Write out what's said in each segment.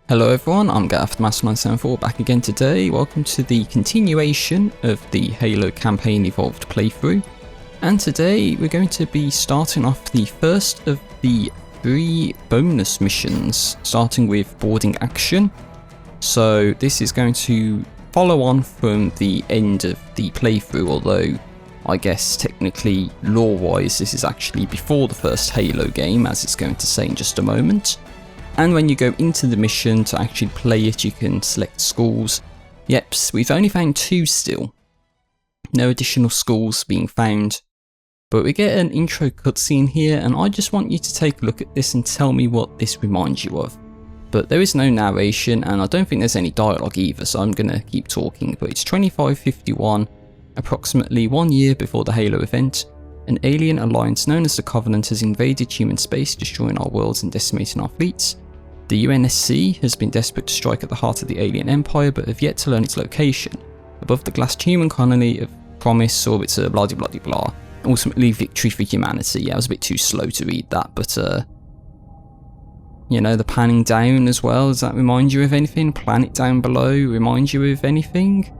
Hello everyone, I'm Gareth Master974 back again today. Welcome to the continuation of the Halo campaign evolved playthrough. And today we're going to be starting off the first of the 3 bonus missions, starting with boarding action. So this is going to follow on from the end of the playthrough, although I guess technically lore-wise this is actually before the first Halo game, as it's going to say in just a moment. And when you go into the mission to actually play it, you can select schools. Yep, we've only found 2 still. No additional schools being found. But we get an intro cutscene here, and I just want you to take a look at this and tell me what this reminds you of. But there is no narration, and I don't think there's any dialogue either, so I'm going to keep talking. But it's 2551, approximately 1 year before the Halo event. An alien alliance known as the Covenant has invaded human space, destroying our worlds and decimating our fleets. The UNSC has been desperate to strike at the heart of the alien empire, but have yet to learn its location. Above the glassed human colony of promise orbits a blah blah blah blah. Ultimately, victory for humanity. Yeah, I was a bit too slow to read that, but you know, the panning down as well. Does that remind you of anything? Planet down below remind you of anything?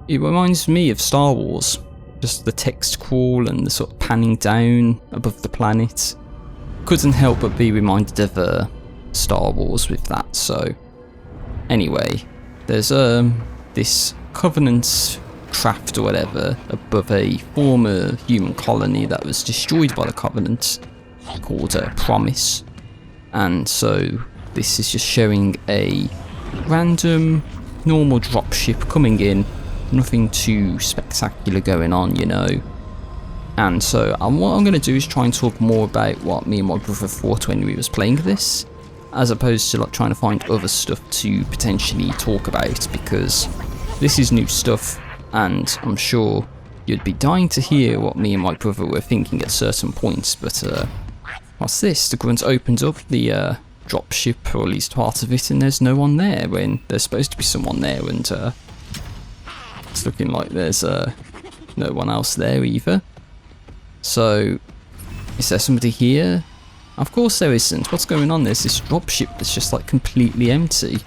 It reminds me of Star Wars. Just the text crawl and the sort of panning down above the planet. Couldn't help but be reminded of Star Wars with that. So anyway, there's this Covenant craft or whatever above a former human colony that was destroyed by the Covenant called Promise. And so this is just showing a random normal dropship coming in. Nothing too spectacular going on, you know. And so what I'm going to do is try and talk more about what me and my brother thought when we was playing this, as opposed to like trying to find other stuff to potentially talk about, because this is new stuff and I'm sure you'd be dying to hear what me and my brother were thinking at certain points. But what's this? The grunt opens up the dropship, or at least part of it, and there's no one there when there's supposed to be someone there, and it's looking like there's no one else there either. So, is there somebody here? Of course there isn't. What's going on? There's this dropship that's just like completely empty.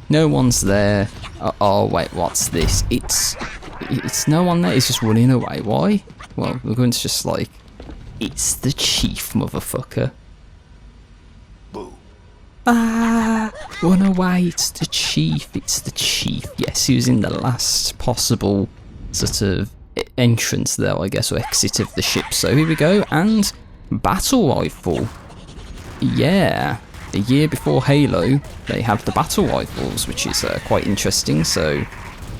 No one's there. Oh wait, what's this? It's no one there. It's just running away. Why? Well, we're going to just like, it's the chief, motherfucker. Run away, it's the chief, it's the chief. Yes, he was in the last possible sort of entrance there, I guess, or exit of the ship. So here we go, and battle rifle. Yeah, a year before Halo, they have the battle rifles, which is quite interesting, so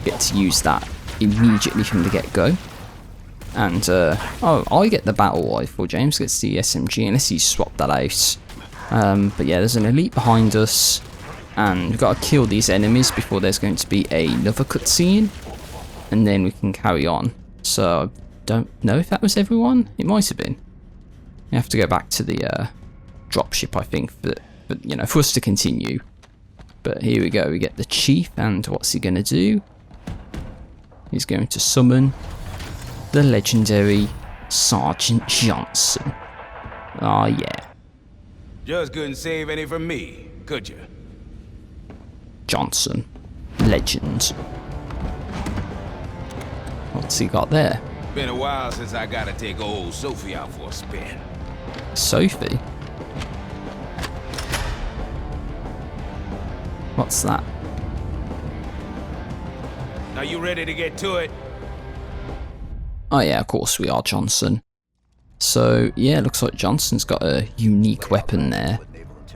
get to use that immediately from the get-go. And, oh, I get the battle rifle, James gets the SMG, unless he swapped that out. But yeah, there's an elite behind us, and we've got to kill these enemies before there's going to be another cutscene, and then we can carry on. So I don't know if that was everyone. It might have been. We have to go back to the dropship, I think, for you know, for us to continue. But here we go. We get the chief, and what's he going to do? He's going to summon the legendary Sergeant Johnson. Oh yeah. Just couldn't save any from me, could you? Johnson. Legend. What's he got there? Been a while since I gotta take old Sophie out for a spin. Sophie? What's that? Are you ready to get to it? Oh yeah, of course we are, Johnson. So yeah, looks like Johnson's got a unique weapon there.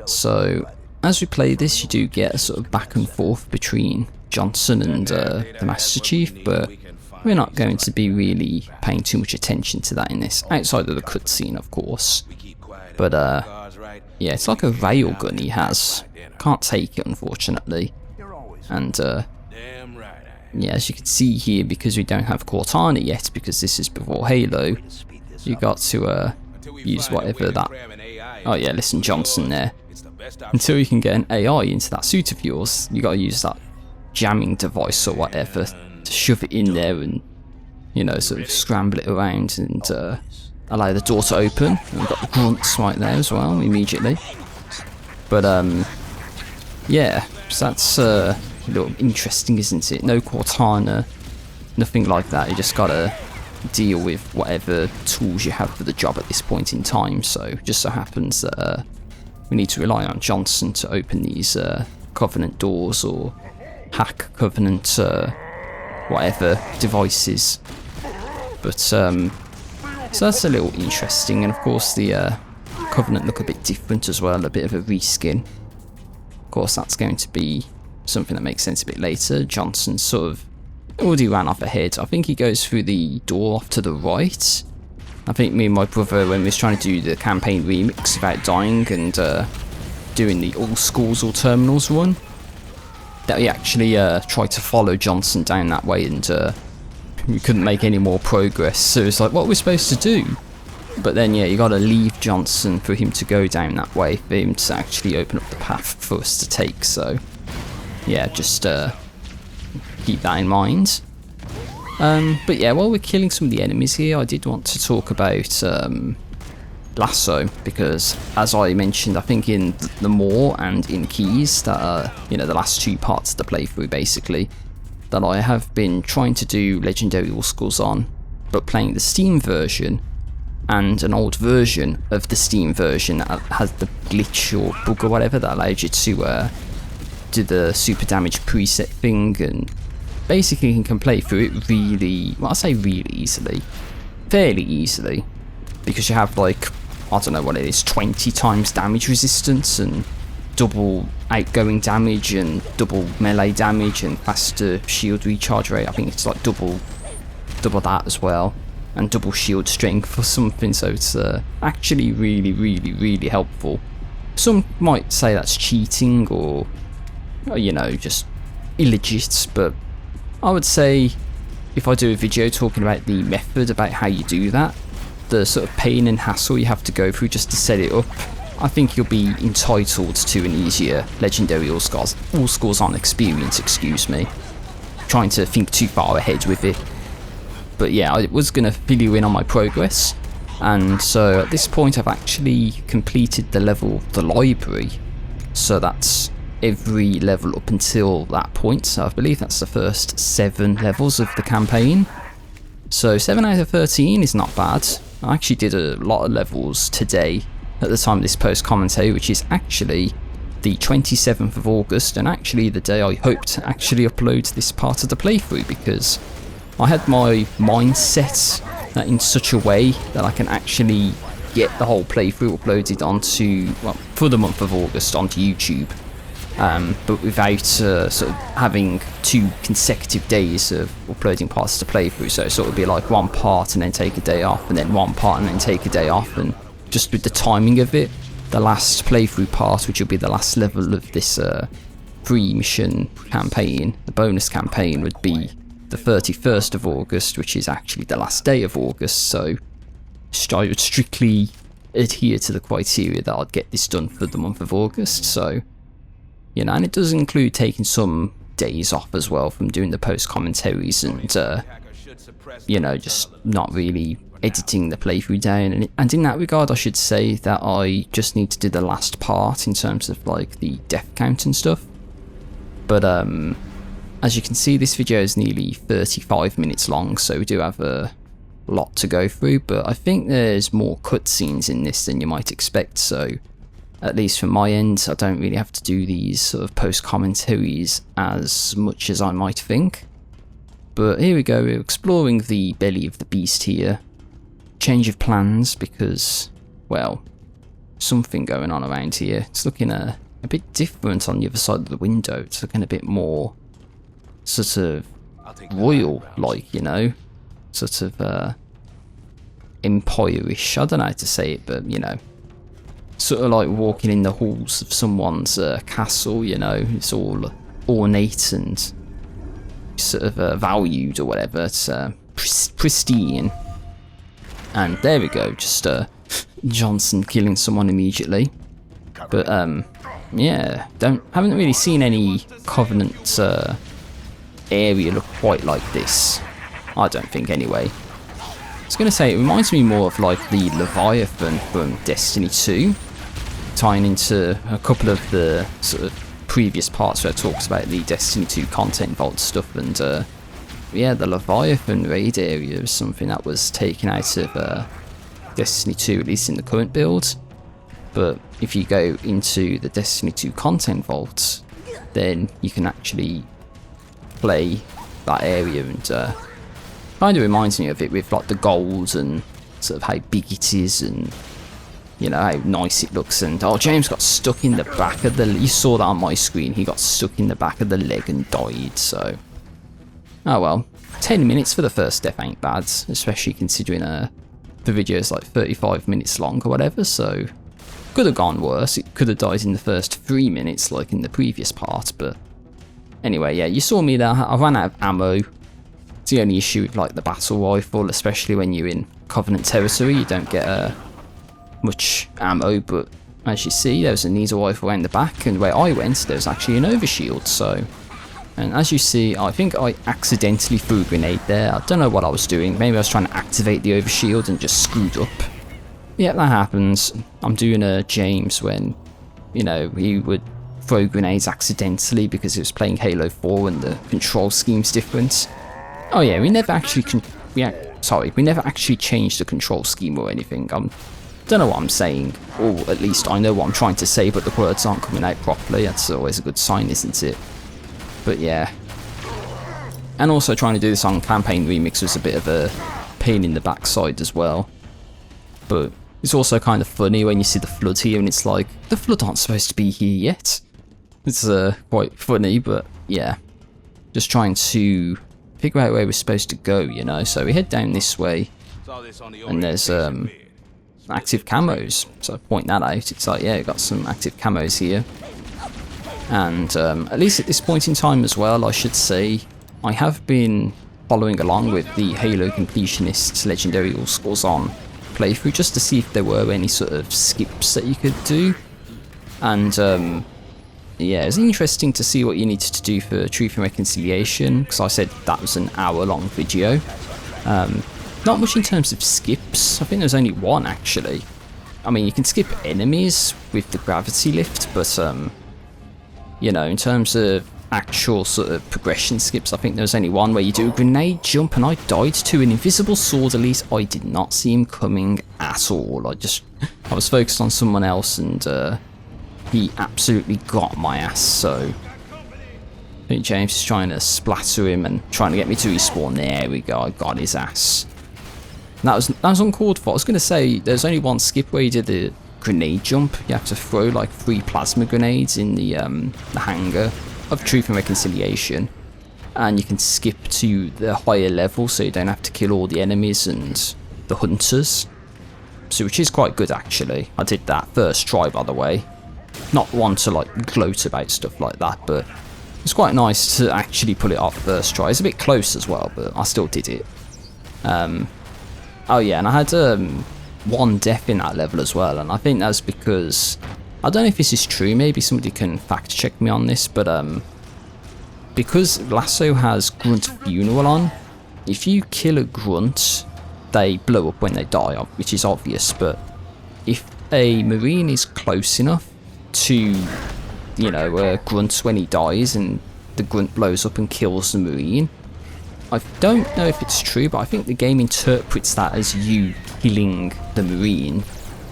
So as we play this, you do get a sort of back and forth between Johnson and the Master Chief, but we're not going to be really paying too much attention to that in this, outside of the cutscene, of course. But yeah, it's like a railgun he has. Can't take it, unfortunately. And yeah, as you can see here, because we don't have Cortana yet, because this is before Halo, you got to use whatever that... Oh yeah, listen, Johnson there. Until you can get an AI into that suit of yours, you got to use that jamming device or whatever to shove it in there and, you know, sort of scramble it around and allow the door to open. And we've got the grunts right there as well, immediately. But yeah, so that's a little interesting, isn't it? No Cortana, nothing like that. You just gotta deal with whatever tools you have for the job at this point in time. So just so happens that we need to rely on Johnson to open these Covenant doors or hack Covenant whatever devices. But so that's a little interesting, and of course the Covenant look a bit different as well, a bit of a reskin. Of course that's going to be something that makes sense a bit later. Johnson sort of already ran off ahead. I think he goes through the door off to the right. I think me and my brother, when we was trying to do the campaign remix without dying and doing the all schools all terminals run, that we actually tried to follow Johnson down that way, and we couldn't make any more progress. So it's like, what are we supposed to do? But then yeah, you gotta leave Johnson for him to go down that way, for him to actually open up the path for us to take. So yeah, just keep that in mind. But yeah, while we're killing some of the enemies here, I did want to talk about Lasso, because as I mentioned, I think in the Moor and in Keys, that are, you know, the last two parts of the playthrough basically, that I have been trying to do Legendary All Schools on, but playing the Steam version and an old version of the Steam version that has the glitch or bug or whatever that allows you to do the super damage preset thing, and basically you can play through it really, well I say really easily, fairly easily, because you have like, I don't know what it is, 20 times damage resistance and double outgoing damage and double melee damage and faster shield recharge rate. I think it's like double that as well, and double shield strength or something, so it's actually really helpful. Some might say that's cheating or you know, just illegit, but I would say if I do a video talking about the method about how you do that, the sort of pain and hassle you have to go through just to set it up, I think you'll be entitled to an easier Legendary All Schools on experience, excuse me. Trying to think too far ahead with it. But yeah, I was going to fill you in on my progress, and so at this point I've actually completed the level of the library, so that's every level up until that point. So I believe that's the first 7 levels of the campaign. So 7 out of 13 is not bad. I actually did a lot of levels today at the time of this post commentary, which is actually the 27th of August, and actually the day I hoped to actually upload this part of the playthrough, because I had my mind set that in such a way that I can actually get the whole playthrough uploaded onto, well, for the month of August onto YouTube. But without sort of having 2 consecutive days of uploading parts to play through, so it sort of be like one part and then take a day off, and then one part and then take a day off, and just with the timing of it, the last playthrough part, which will be the last level of this free mission campaign, the bonus campaign, would be the 31st of August, which is actually the last day of August, so I would strictly adhere to the criteria that I'd get this done for the month of August. So, you know, and it does include taking some days off as well from doing the post commentaries and, you know, just not really editing the playthrough down. And in that regard, I should say that I just need to do the last part in terms of like the death count and stuff. But as you can see, this video is nearly 35 minutes long, so we do have a lot to go through, but I think there's more cutscenes in this than you might expect, so at least from my end, I don't really have to do these sort of post commentaries as much as I might think. But here we go, we're exploring the belly of the beast here. Change of plans because, well, something going on around here. It's looking a bit different on the other side of the window. It's looking a bit more sort of royal-like, you know? Sort of empire-ish. I don't know how to say it, but, you know, sort of like walking in the halls of someone's castle, you know? It's all ornate and sort of valued or whatever. It's pristine. And there we go, just Johnson killing someone immediately. But yeah, haven't really seen any Covenant area look quite like this. I don't think anyway. I was going to say, it reminds me more of like the Leviathan from Destiny 2, tying into a couple of the sort of previous parts where it talks about the Destiny 2 content vault stuff, and yeah, the Leviathan raid area is something that was taken out of Destiny 2, at least in the current build. But if you go into the Destiny 2 content vault, then you can actually play that area, and kind of reminds me of it with like the gold and sort of how big it is, and you know how nice it looks. And oh, James got stuck in the back of the, you saw that on my screen, he got stuck in the back of the leg and died. So oh well, 10 minutes for the first death ain't bad, especially considering the video is like 35 minutes long or whatever. So could have gone worse, it could have died in the first 3 minutes like in the previous part. But anyway, yeah, you saw me there, I ran out of ammo. It's the only issue with like the battle rifle, especially when you're in Covenant territory, you don't get much ammo. But as you see, there's a needle rifle around the back, and where I went there's actually an overshield. So, and as you see, I think I accidentally threw a grenade there. I don't know what I was doing, maybe I was trying to activate the overshield and just screwed up. Yeah, that happens. I'm doing a James when, you know, he would throw grenades accidentally because he was playing Halo 4 and the control scheme's different. Oh yeah, we never actually we never actually changed the control scheme or anything. Don't know what I'm saying, or at least I know what I'm trying to say, but the words aren't coming out properly. That's always a good sign, isn't it? But yeah. And also trying to do this on Campaign Remix was a bit of a pain in the backside as well. But it's also kind of funny when you see the flood here, and it's like, the flood aren't supposed to be here yet. It's quite funny, but yeah. Just trying to figure out where we're supposed to go, you know. So we head down this way, and there's active camos. So I point that out. It's like, yeah, we've got some active camos here. And at least at this point in time as well, I should say, I have been following along with the Halo Completionist's Legendary All Scores On playthrough, just to see if there were any sort of skips that you could do. And yeah, it's interesting to see what you needed to do for Truth and Reconciliation, because I said that was an hour-long video. Not much in terms of skips. I think there's only one actually. I mean, you can skip enemies with the gravity lift, but you know, in terms of actual sort of progression skips, I think there's only one where you do a grenade jump, and I died to an invisible sword elite. I did not see him coming at all. I was focused on someone else, and he absolutely got my ass. So I think James is trying to splatter him and trying to get me to respawn. There we go, I got his ass. And that was uncalled for. I was going to say, there's only one skip where you did the grenade jump. You have to throw like 3 plasma grenades in the hangar of Truth and Reconciliation, and you can skip to the higher level, so you don't have to kill all the enemies and the hunters. So, which is quite good actually. I did that first try, by the way. Not one to like gloat about stuff like that, but it's quite nice to actually pull it off first try. It's a bit close as well, but I still did it. Oh yeah, and I had one death in that level as well, and I think that's because, I don't know if this is true, maybe somebody can fact check me on this, but because Lasso has Grunt Funeral on, if you kill a grunt, they blow up when they die, which is obvious. But if a Marine is close enough to, you know, grunt when he dies, and the grunt blows up and kills the Marine, I don't know if it's true, but I think the game interprets that as you killing the Marine.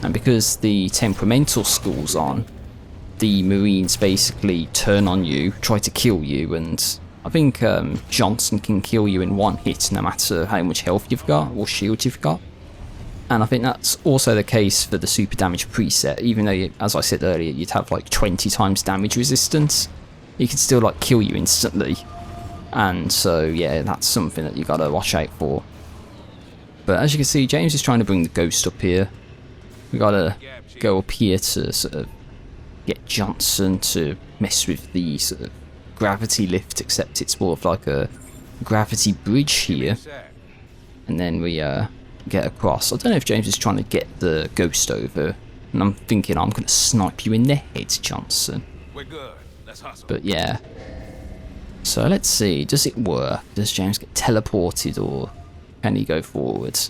And because the temperamental school's on, the Marines basically turn on you, try to kill you, and I think Johnson can kill you in one hit no matter how much health you've got or shield you've got. And I think that's also the case for the super damage preset, even though, as I said earlier, you'd have like 20 times damage resistance, he can still like kill you instantly. And so yeah, that's something that you gotta watch out for. But as you can see, James is trying to bring the ghost up here. We gotta go up here to sort of get Johnson to mess with the sort of gravity lift, except it's more of like a gravity bridge here. And then we get across. I don't know if James is trying to get the ghost over, and I'm thinking I'm gonna snipe you in the head, Johnson. We're good. Let's hustle. But yeah. So let's see, does it work? Does James get teleported, or can he go forward?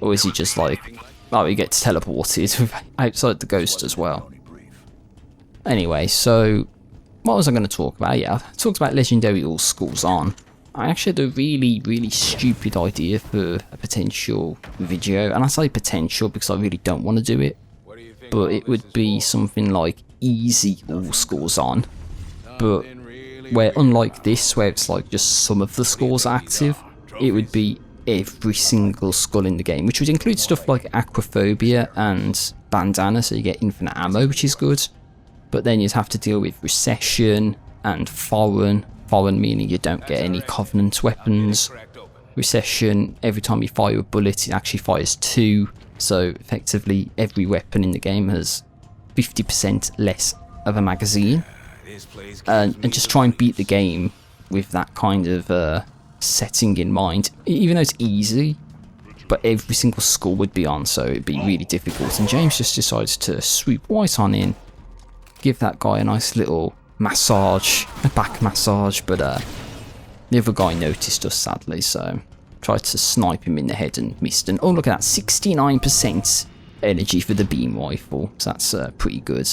Or is he just like, oh, he gets teleported outside the ghost as well? Anyway, so what was I going to talk about? Yeah, I talked about Legendary All Schools On. I actually had a really stupid idea for a potential video, and I say potential because I really don't want to do it, but it would be something like Easy All Schools On, but where unlike this, where it's like just some of the schools are active, it would be every single skull in the game, which would include stuff like Aquaphobia and Bandana, so you get infinite ammo, which is good, but then you'd have to deal with Recession and Foreign meaning you don't get any Covenant weapons. Recession, every time you fire a bullet it actually fires 2, so effectively every weapon in the game has 50% less of a magazine, and just try and beat the game with that kind of setting in mind, even though it's easy, but every single skull would be on, so it'd be really difficult. And James just decides to swoop right on in, give that guy a nice little massage, a back massage, but the other guy noticed us sadly, so tried to snipe him in the head and missed. And oh, look at that, 69% energy for the beam rifle, so that's pretty good.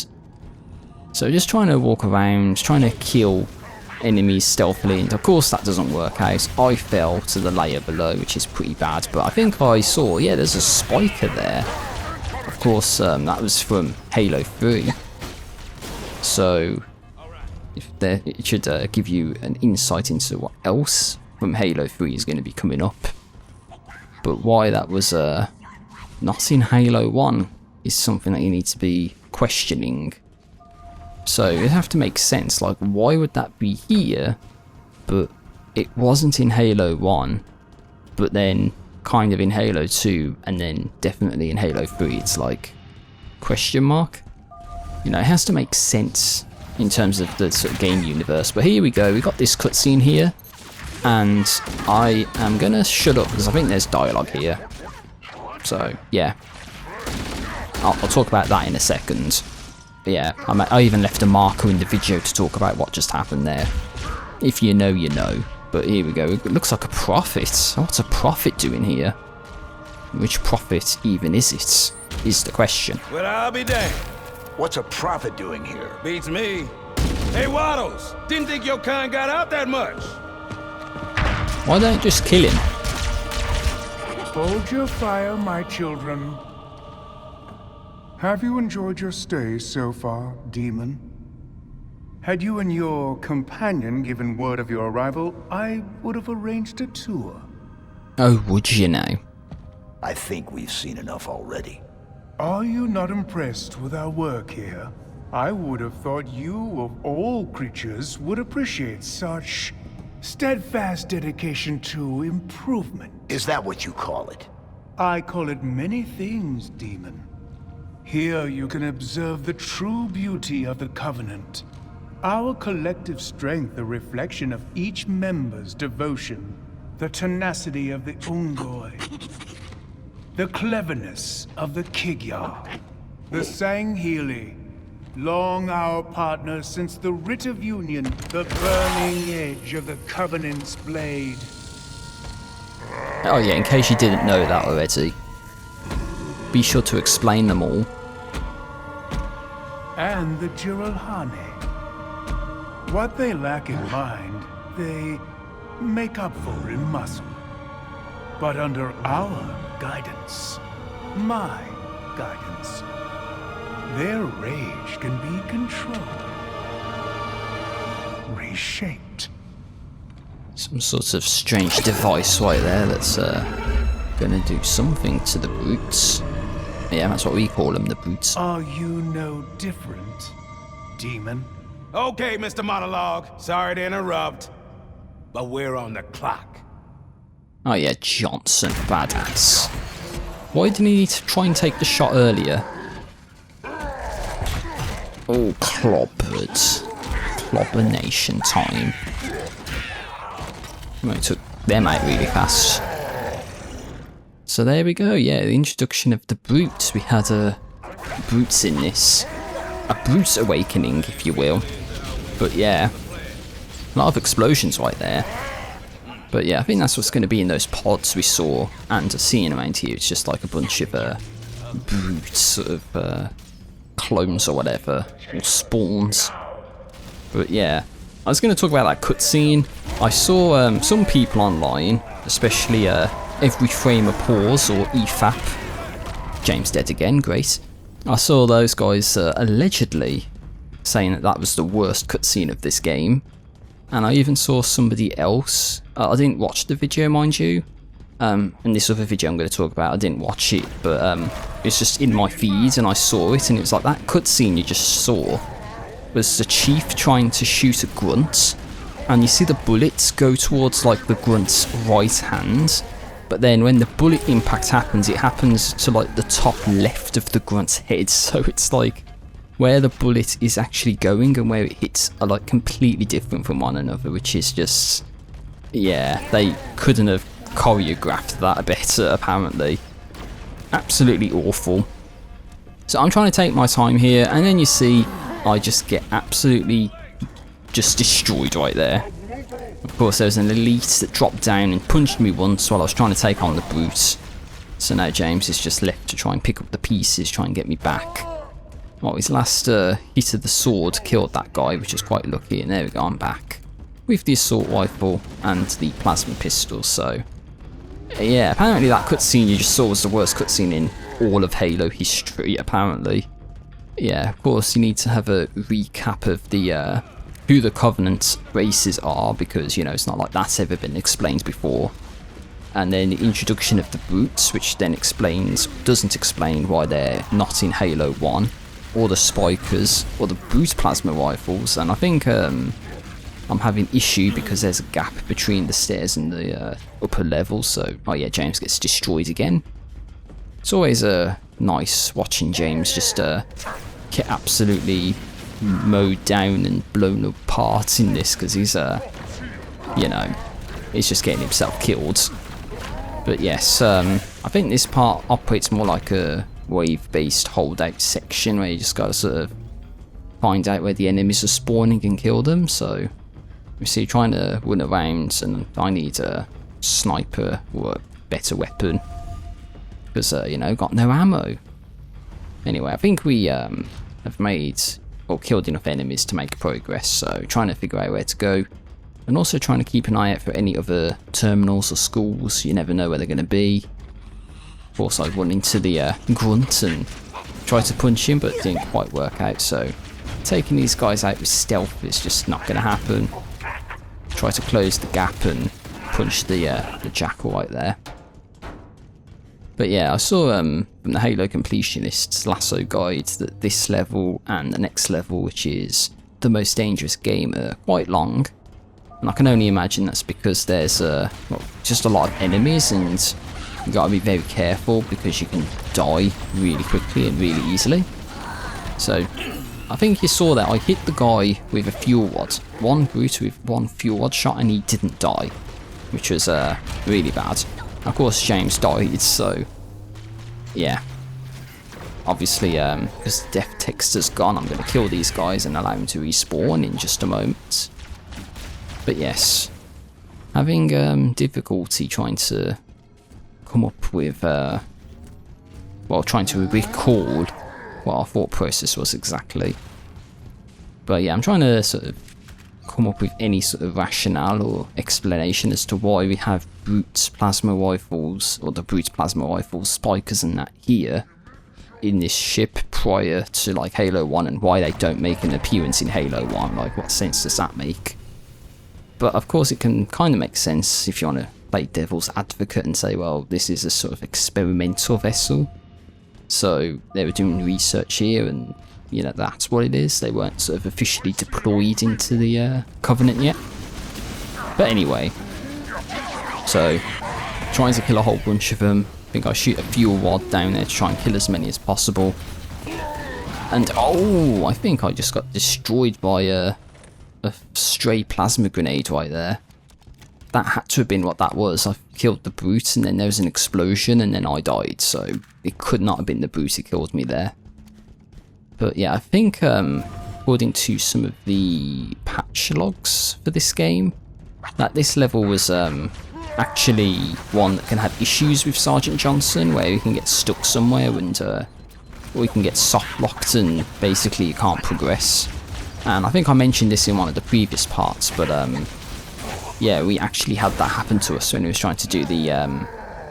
So just trying to walk around, trying to kill enemies stealthily, and of course that doesn't work out. I fell to the layer below, which is pretty bad, but I think I saw, yeah, there's a spiker there. Of course, that was from Halo 3. So it should give you an insight into what else from Halo 3 is going to be coming up. But why that was not in Halo 1 is something that you need to be questioning. So it'd have to make sense, like why would that be here, but it wasn't in Halo 1, but then kind of in Halo 2, and then definitely in Halo 3, it's like, question mark? You know, it has to make sense in terms of the sort of game universe. But here we go, we got this cutscene here, and I am gonna shut up because I think there's dialogue here. So yeah, I'll talk about that in a second. But yeah, I even left a marker in the video to talk about what just happened there. If you know, you know. But here we go, it looks like a prophet. What's a prophet doing here? Which prophet even is it, is the question. Well, I'll be damned. What's a prophet doing here? Beats me. Hey, Waddles, didn't think your kind got out that much. Why don't you just kill him? Hold your fire, my children. Have you enjoyed your stay so far, Demon? Had you and your companion given word of your arrival, I would have arranged a tour. Oh, would you now? I think we've seen enough already. Are you not impressed with our work here? I would have thought you, of all creatures, would appreciate such steadfast dedication to improvement. Is that what you call it? I call it many things, Demon. Here you can observe the true beauty of the Covenant. Our collective strength, a reflection of each member's devotion, the tenacity of the Ungoi, the cleverness of the Kigyar, the Sangheili, long our partners since the Writ of Union, the burning edge of the Covenant's blade. Oh yeah, in case you didn't know that already, be sure to explain them all. And the Jiralhane. What they lack in mind, they make up for in muscle. But under our guidance, my guidance, their rage can be controlled, reshaped. Some sort of strange device right there that's gonna do something to the brutes. Yeah, that's what we call them, the brutes. Are you no different, Demon? Okay, Mr. Monologue. Sorry to interrupt, but we're on the clock. Oh yeah, Johnson, badass. Why didn't he try and take the shot earlier? Oh, clobbered. Clobbernation time. Well, it took them out really fast. So there we go, yeah, the introduction of the brutes. We had brutes in this. A brute awakening, if you will. But yeah, a lot of explosions right there. But yeah, I think that's what's going to be in those pods we saw and seeing around here. It's just like a bunch of brutes, sort of clones or whatever, or spawns. But yeah, I was going to talk about that cutscene. I saw some people online, especially Every Frame a Pause or EFAP. James dead again, great. I saw those guys allegedly saying that that was the worst cutscene of this game. And I even saw somebody else, I didn't watch the video mind you, and this other video I'm going to talk about, I didn't watch it, but it's just in my feed and I saw it, and it was like that cutscene you just saw was the chief trying to shoot a grunt, and you see the bullets go towards like the grunt's right hand, but then when the bullet impact happens, it happens to like the top left of the grunt's head, so it's like where the bullet is actually going and where it hits are like completely different from one another, which is just, yeah, they couldn't have choreographed that better apparently. Absolutely awful. So I'm trying to take my time here, and then you see I just get absolutely just destroyed right there. Of course there's an elite that dropped down and punched me once while I was trying to take on the brute. So now James is just left to try and pick up the pieces, try and get me back. Well, his last hit of the sword killed that guy, which is quite lucky, and there we go, I'm back. With the assault rifle and the plasma pistol, so... yeah, apparently that cutscene you just saw was the worst cutscene in all of Halo history, apparently. Yeah, of course you need to have a recap of the who the Covenant races are, because, you know, it's not like that's ever been explained before. And then the introduction of the brutes, which then doesn't explain why they're not in Halo 1. Or the spikers, or the brute plasma rifles, and I think I'm having issue because there's a gap between the stairs and the upper level, so, oh yeah, James gets destroyed again. It's always nice watching James just get absolutely mowed down and blown apart in this, because he's, you know, he's just getting himself killed. But yes, I think this part operates more like a wave-based holdout section where you just gotta sort of find out where the enemies are spawning and kill them. So you see, trying to run around, and I need a sniper or a better weapon because you know, got no ammo. Anyway, I think we have made or killed enough enemies to make progress, so trying to figure out where to go, and also trying to keep an eye out for any other terminals or schools. You never know where they're going to be. Of course, I run into the grunt and try to punch him, but it didn't quite work out, so taking these guys out with stealth is just not going to happen. Try to close the gap and punch the jackal right there. But yeah, I saw from the Halo Completionist's lasso guide that this level and the next level, which is the most dangerous game, are quite long. And I can only imagine that's because there's well, just a lot of enemies, and you gotta be very careful because you can die really quickly and really easily. So I think you saw that I hit the guy with a fuel rod, one brute with one fuel rod shot, and he didn't die, which was really bad. Of course James died, so yeah, obviously because the death text has gone, I'm going to kill these guys and allow them to respawn in just a moment. But yes, having difficulty trying to come up with well, trying to recall what our thought process was exactly. But yeah, I'm trying to sort of come up with any sort of rationale or explanation as to why we have brute plasma rifles, or the brute plasma rifles, spikers and that here in this ship prior to like Halo 1, and why they don't make an appearance in Halo 1. Like, what sense does that make? But of course it can kind of make sense if you want to play devil's advocate and say, well, this is a sort of experimental vessel, so they were doing research here, and you know, that's what it is. They weren't sort of officially deployed into the Covenant yet. But anyway, so trying to kill a whole bunch of them. I think I shoot a fuel rod down there to try and kill as many as possible. And oh, I think I just got destroyed by a stray plasma grenade right there. That had to have been what that was. I killed the brute, and then there was an explosion, and then I died. So it could not have been the brute who killed me there. But yeah, I think according to some of the patch logs for this game, that this level was actually one that can have issues with Sergeant Johnson, where you can get stuck somewhere and or you can get soft locked and basically you can't progress. And I think I mentioned this in one of the previous parts, but yeah, we actually had that happen to us when we was trying to do the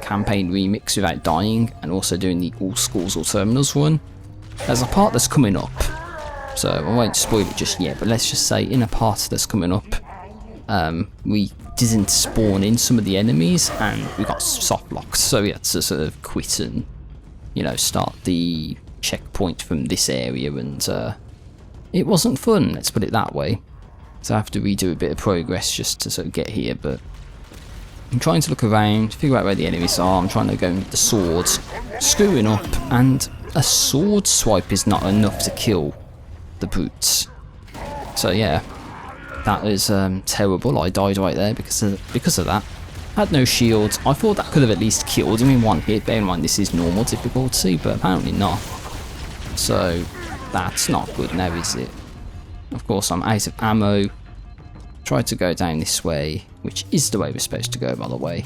campaign remix without dying, and also doing the all schools all terminals one. There's a part that's coming up, so I won't spoil it just yet, but let's just say in a part that's coming up, we didn't spawn in some of the enemies and we got soft locked, so we had to sort of quit and, you know, start the checkpoint from this area, and it wasn't fun, let's put it that way. So I have to redo a bit of progress just to sort of get here, but I'm trying to look around, figure out where the enemies are. I'm trying to go with the swords, screwing up, and a sword swipe is not enough to kill the brutes. So yeah, that was terrible. I died right there because of that. Had no shield. I thought that could have at least killed him in one hit. Bear in mind this is normal difficulty, but apparently not. So that's not good now, is it? Of course, I'm out of ammo. Try to go down this way, which is the way we're supposed to go, by the way.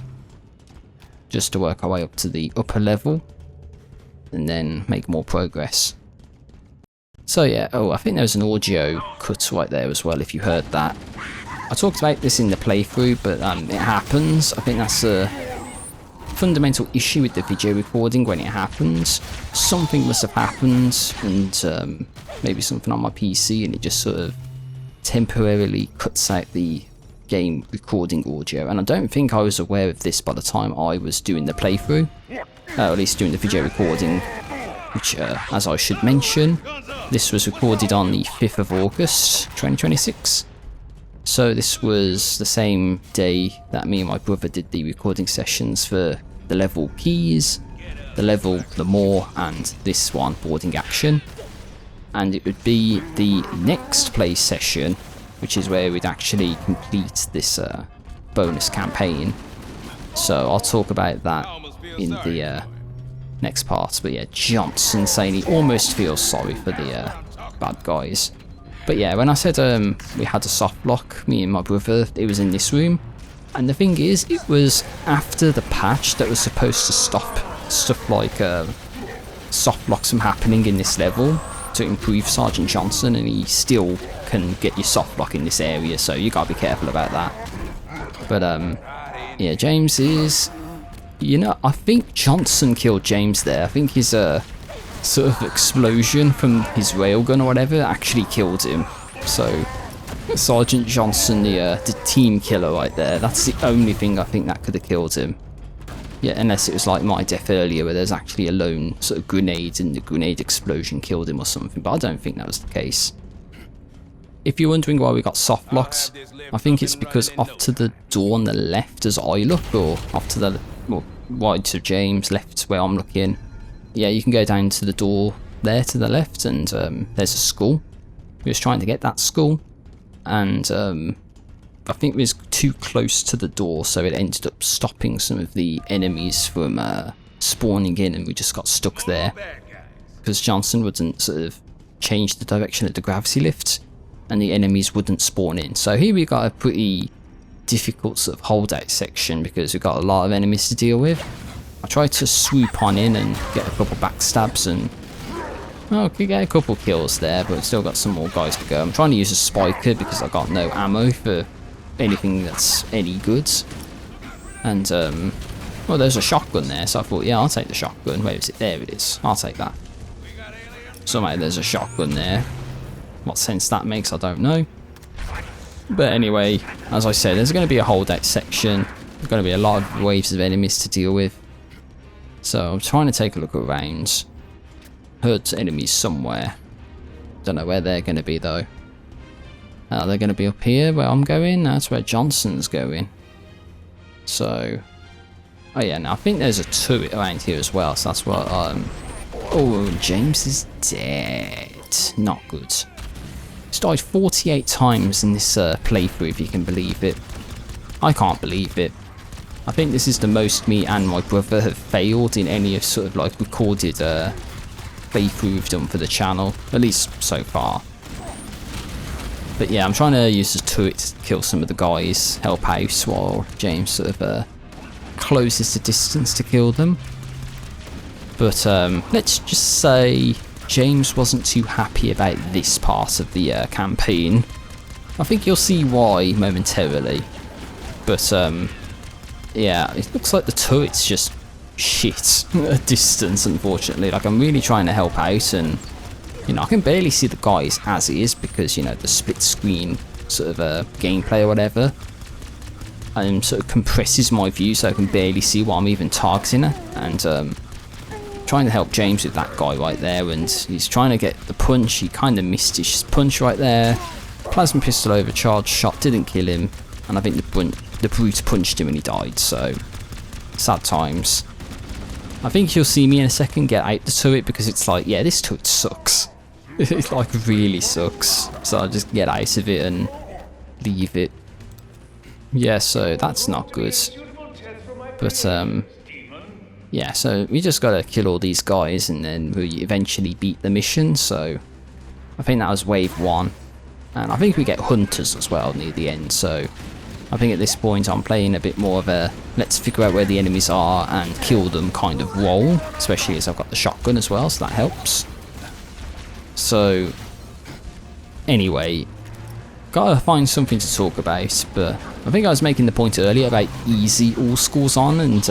Just to work our way up to the upper level, and then make more progress. So yeah, oh, I think there was an audio cut right there as well, if you heard that. I talked about this in the playthrough, but it happens. I think that's a fundamental issue with the video recording when it happens. Something must have happened, and maybe something on my PC, and it just sort of temporarily cuts out the game recording audio. And I don't think I was aware of this by the time I was doing the playthrough, or at least doing the video recording, which, as I should mention, this was recorded on the 5th of August 2026. So this was the same day that me and my brother did the recording sessions for the level keys, the level the more, and this one, boarding action. And it would be the next play session, which is where we'd actually complete this bonus campaign. So I'll talk about that in the next part. But yeah, Johnson saying he almost feels sorry for the bad guys. But yeah, when I said we had a soft lock, me and my brother, it was in this room. And the thing is, it was after the patch that was supposed to stop stuff like soft locks from happening in this level to improve Sergeant Johnson, and he still can get you soft lock in this area, so you gotta be careful about that. But yeah, James is, you know, I think Johnson killed James there. I think his sort of explosion from his railgun or whatever actually killed him. So Sergeant Johnson, the team killer right there, that's the only thing I think that could have killed him. Yeah, unless it was like my death earlier where there's actually a lone sort of grenade and the grenade explosion killed him or something, but I don't think that was the case. If you're wondering why we got soft locked, I think it's because off to the door on the left as I look, or off to the right to James, left where I'm looking. Yeah, you can go down to the door there to the left, and there's a skull. We was trying to get that skull, and I think we was too close to the door, so it ended up stopping some of the enemies from spawning in, and we just got stuck there because Johnson wouldn't sort of change the direction of the gravity lift, and the enemies wouldn't spawn in. So here we got a pretty difficult sort of holdout section because we've got a lot of enemies to deal with. I tried to swoop on in and get a couple backstabs, and well, could get a couple kills there, but still got some more guys to go. I'm trying to use a spiker because I got no ammo for anything that's any good. And well, there's a shotgun there, so I thought, yeah, I'll take the shotgun. Where is it? There it is. I'll take that. Somehow there's a shotgun there. What sense that makes, I don't know. But anyway, as I said, there's going to be a holdout section. There's going to be a lot of waves of enemies to deal with. So I'm trying to take a look around. Heard enemies somewhere. Don't know where they're going to be though. They're going to be up here where I'm going. That's where Johnson's going. So, oh yeah, now I think there's a turret around here as well. So that's what. Oh, James is dead. Not good. He's died 48 times in this playthrough, if you can believe it. I can't believe it. I think this is the most me and my brother have failed in any of sort of like recorded playthrough we've done for the channel, at least so far. But yeah, I'm trying to use the turret to kill some of the guys, help out, while James sort of closes the distance to kill them. But let's just say James wasn't too happy about this part of the campaign. I think you'll see why momentarily. But yeah, it looks like the turret's just shit at distance, unfortunately. Like, I'm really trying to help out, and you know, I can barely see the guys as is because, you know, the split screen sort of gameplay or whatever, and sort of compresses my view so I can barely see what I'm even targeting at. And trying to help James with that guy right there, and he's trying to get the punch. He kind of missed his punch right there. Plasma pistol overcharged shot didn't kill him, and I think the brute punched him and he died. So sad times. I think you'll see me in a second get out the turret, because it's like, yeah, this turret sucks. It like really sucks. So I'll just get out of it and leave it. Yeah, so that's not good. But yeah, so we just gotta kill all these guys and then we eventually beat the mission. So I think that was wave 1. And I think we get hunters as well near the end. So I think at this point I'm playing a bit more of a let's figure out where the enemies are and kill them kind of role. Especially as I've got the shotgun as well, so that helps. So anyway, gotta find something to talk about. But I think I was making the point earlier about easy all scores on and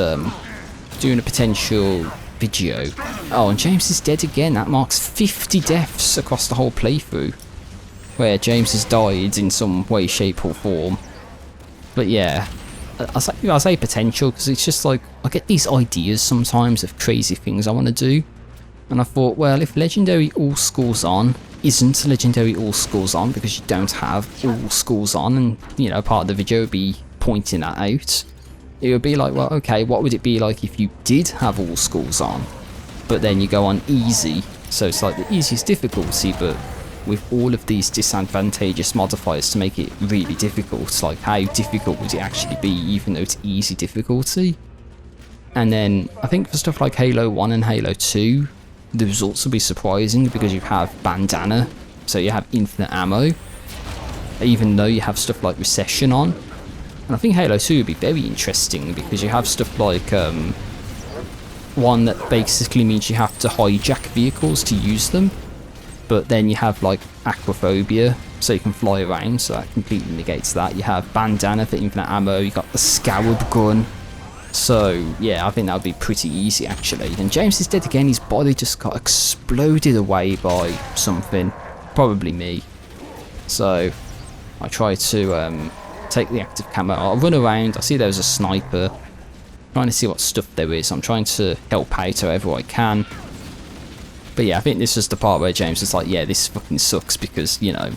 doing a potential video. Oh, and James is dead again. That marks 50 deaths across the whole playthrough, where James has died in some way, shape or form. But yeah, I say potential because it's just like, I get these ideas sometimes of crazy things I want to do. And I thought, well, if Legendary All Scores On isn't Legendary All Scores On because you don't have all scores on, and you know, part of the video would be pointing that out, it would be like, well, okay, what would it be like if you did have all scores on, but then you go on easy, so it's like the easiest difficulty, but with all of these disadvantageous modifiers to make it really difficult. Like, how difficult would it actually be even though it's easy difficulty? And then I think for stuff like Halo 1 and Halo 2, the results will be surprising because you have bandana, so you have infinite ammo, even though you have stuff like recession on. And I think Halo 2 would be very interesting because you have stuff like one that basically means you have to hijack vehicles to use them, but then you have like aquaphobia, so you can fly around, so that completely negates that. You have bandana for infinite ammo, you got the scarab gun. So yeah, I think that would be pretty easy actually. And James is dead again. His body just got exploded away by something, probably me. So I try to take the active camo. I'll run around. I see there's a sniper, trying to see what stuff there is. I'm trying to help out however I can. But yeah, I think this is the part where James is like, yeah, this fucking sucks because, you know,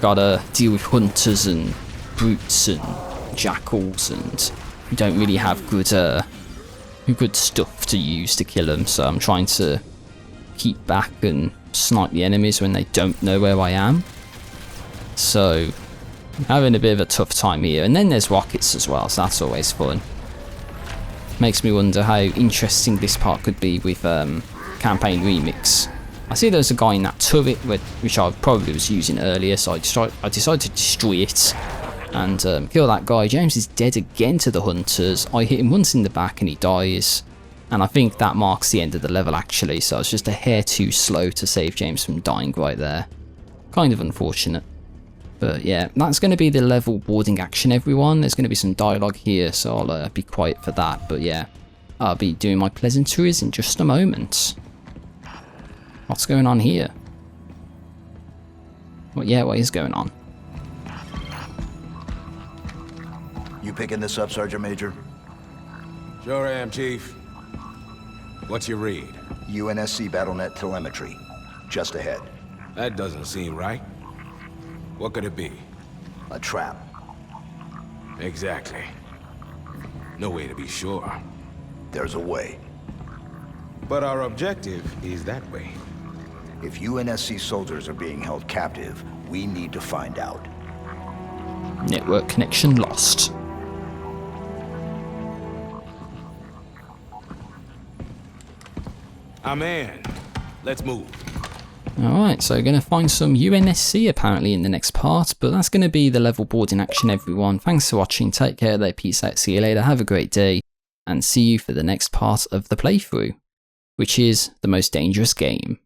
gotta deal with hunters and brutes and jackals, and you don't really have good stuff to use to kill them. So I'm trying to keep back and snipe the enemies when they don't know where I am. So I'm having a bit of a tough time here. And then there's rockets as well, so that's always fun. Makes me wonder how interesting this part could be with campaign remix. I see there's a guy in that turret which I probably was using earlier, so I decided to destroy it and kill that guy. James is dead again to the hunters. I hit him once in the back and he dies, and I think that marks the end of the level actually, so I was just a hair too slow to save James from dying right there. Kind of unfortunate. But yeah, that's going to be the level boarding action, everyone. There's going to be some dialogue here, so I'll be quiet for that. But yeah, I'll be doing my pleasantries in just a moment. What's going on here? Well, yeah, what is going on? You picking this up, Sergeant Major? Sure am, Chief. What's your read? UNSC BattleNet telemetry. Just ahead. That doesn't seem right. What could it be? A trap. Exactly. No way to be sure. There's a way. But our objective is that way. If UNSC soldiers are being held captive, we need to find out. Network connection lost. I'm in. Let's move. Alright, so we're going to find some UNSC apparently in the next part, but that's going to be the level boarding action, everyone. Thanks for watching, take care there, peace out, see you later, have a great day, and see you for the next part of the playthrough, which is the most dangerous game.